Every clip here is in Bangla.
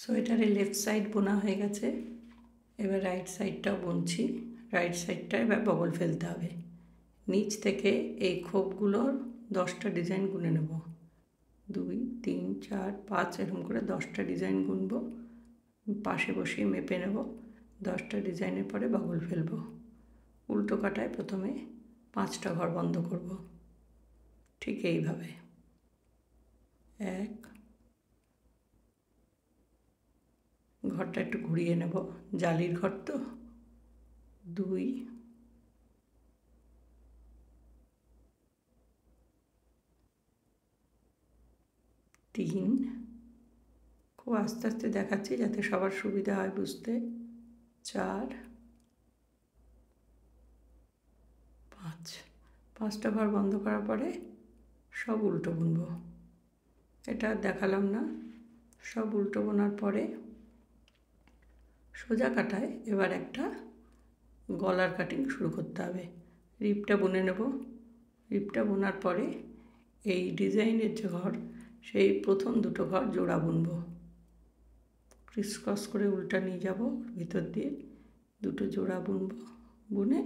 সোয়েটারের লেফট সাইড বোনা হয়ে গেছে। এবার রাইট সাইডটাও বুনছি। রাইট সাইডটা এবার বগল ফেলতে হবে। নিচ থেকে এই খোপগুলোর 10টা ডিজাইন গুনে নেব। 2 3 4 5 এরকম করে 10টা ডিজাইন গুনব। পাশে বসিয়ে মেপে নেব। 10টা ডিজাইনের পরে বগল ফেলব। উল্টো কাটায় প্রথমে 5টা ঘর বন্ধ করব। ঠিক এইভাবে 1 ঘরটা একটু ঘুরিয়ে নেব, জালির ঘর তো। 2 3 খুব আস্তে আস্তে দেখাচ্ছি যাতে সবার সুবিধা হয় বুঝতে। 4 5 5টা ঘর বন্ধ করার পরে সব উল্টো বুনব। এটা দেখালাম না। সব উল্টো বোনার পরে সোজা কাটায় এবার একটা গলার কাটিং শুরু করতে হবে। রিপটা বুনে নেব। রিপটা বোনার পরে এই ডিজাইনের যে ঘর সেই প্রথম দুটো ঘর জোড়া বুনব। ক্রিস ক্রস করে উল্টা নিয়ে যাব, ভিতর দিয়ে দুটো জোড়া বুনব। বুনে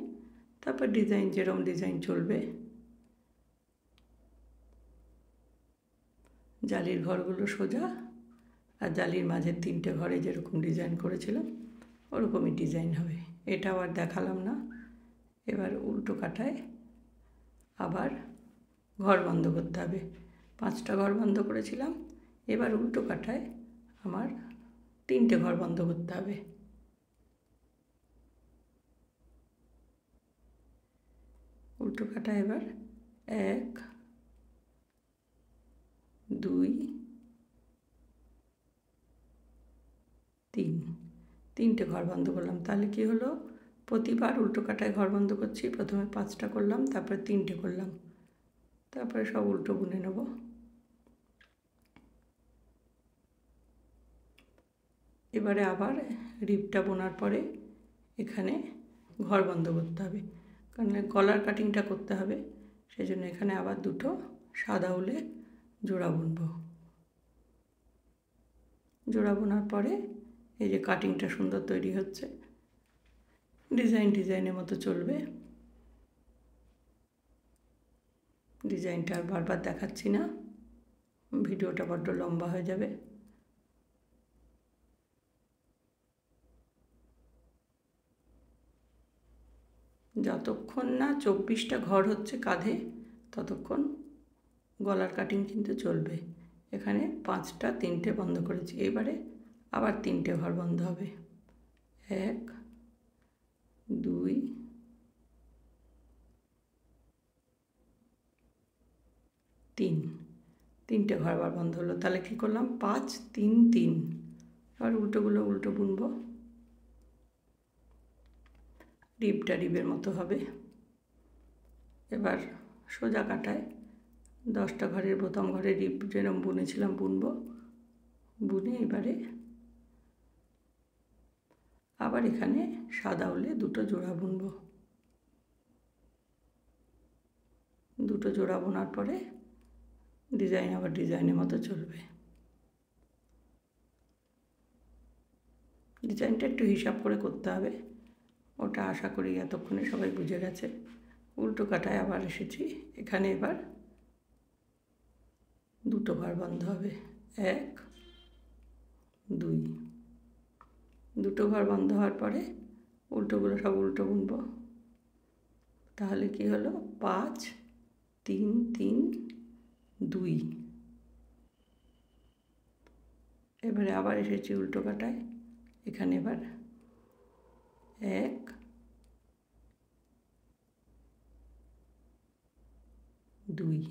তারপর ডিজাইন যেরকম ডিজাইন চলবে। জালির ঘরগুলো সোজা, আর জালির মাঝের 3টে ঘরে যেরকম ডিজাইন করেছিলাম ওরকমই ডিজাইন হবে। এটাও আর দেখালাম না। এবার উল্টো কাটায় আবার ঘর বন্ধ করতে হবে। 5টা ঘর বন্ধ করেছিলাম, এবার উল্টো কাটায় আমার 3টে ঘর বন্ধ করতে হবে। উল্টো কাটায় এবার 1 2 3 3টে ঘর বন্ধ করলাম। তাহলে কি হলো, প্রতিবার উল্টো কাটায় ঘর বন্ধ করছি। প্রথমে 5টা করলাম, তারপরে 3টে করলাম, তারপরে সব উল্টো বুনে নেব। এবারে আবার রিপটা বোনার পরে এখানে ঘর বন্ধ করতে হবে, কারণ গলার কাটিংটা করতে হবে। সেই জন্য এখানে আবার দুটো সাদা উলে জোড়া বুনব। জোড়া বোনার পরে এই যে কাটিংটা সুন্দর তৈরি হচ্ছে, ডিজাইনের মতো চলবে। ডিজাইনটা আর বারবার দেখাচ্ছি না, ভিডিওটা বড্ড লম্বা হয়ে যাবে। যতক্ষণ না 24টা ঘর হচ্ছে কাঁধে ততক্ষণ গলার কাটিং কিন্তু চলবে। এখানে 5টা 3টে বন্ধ করেছি, এবারে আবার 3টে ঘর বন্ধ হবে। 1 2 3 3টে ঘর আবার বন্ধ হলো। তাহলে কী করলাম, 5 3 3। আবার উল্টোগুলো উল্টো বুনবো। রিপটা রিপের মতো হবে। এবার সোজা কাটায় 10টা ঘরের প্রথম ঘরে রিপ যেরকম বুনেছিলাম বুনবো। বুনে এবারে আবার এখানে সাদা উলে দুটো জোড়া বুনবো। দুটো জোড়া বোনার পরে ডিজাইন আবার ডিজাইনের মতো চলবে। ডিজাইনটা একটু হিসাব করে করতে হবে, ওটা আশা করি এতক্ষণে সবাই বুঝে গেছে। উল্টো কাটায় আবার এসেছি। এখানে এবার দুটো ঘর বন্ধ হবে। 1 2 দুটো ঘর বন্ধ হওয়ার পরে উল্টোগুলো সব উল্টো বুনবো। তাহলে কি হলো, 5 3 3 2। এবারে আবার এসেছি উল্টো কাটায়। এখানে এবার 1 2,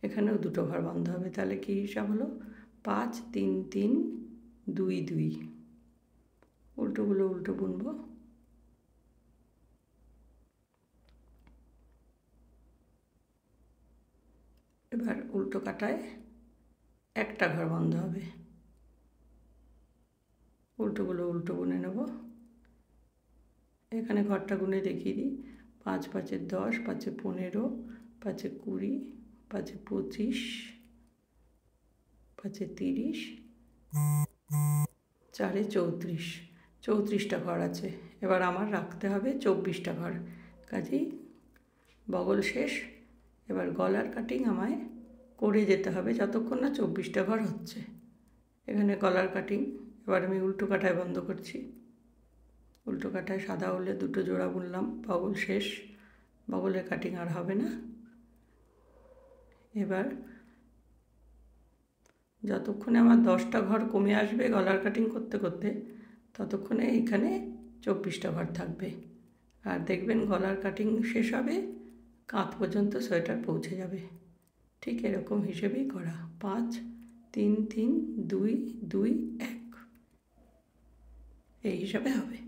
এখানেও দুটো ঘর বন্ধ হবে। তাহলে কি হিসাব হলো, 5 3 3 2 2। উল্টোগুলো উল্টো বুনবো। এবার উল্টো কাটায় একটা ঘর বন্ধ হবে। উল্টোগুলো উল্টো বুনে নেব। এখানে ঘরটা গুনে দেখিয়ে দিই। 5 5 10, 5 15, 5 20, 5 25, 5 30, 4 34, 34টা ঘর আছে। এবার আমার রাখতে হবে 24টা ঘর, কাজেই বগল শেষ। এবার গলার কাটিং আমায় করে যেতে হবে যতক্ষণ না 24টা ঘর হচ্ছে। এখানে গলার কাটিং। এবার আমি উল্টো কাটায় বন্ধ করছি। উল্টো কাটায় সাদা উলে 2টো জোড়া বুনলাম, বগল শেষ, বগলের কাটিং আর হবে না। এবার যতক্ষণে আমার 10টা ঘর কমে আসবে গলার কাটিং করতে করতে, ততক্ষণে এইখানে 24টা ঘর থাকবে। আর দেখবেন গলার কাটিং শেষ হবে, কাঁধ পর্যন্ত সোয়েটার পৌঁছে যাবে। ঠিক এরকম হিসেবেই করা, 5 3 3 2 2 1, এই হিসাবে হবে।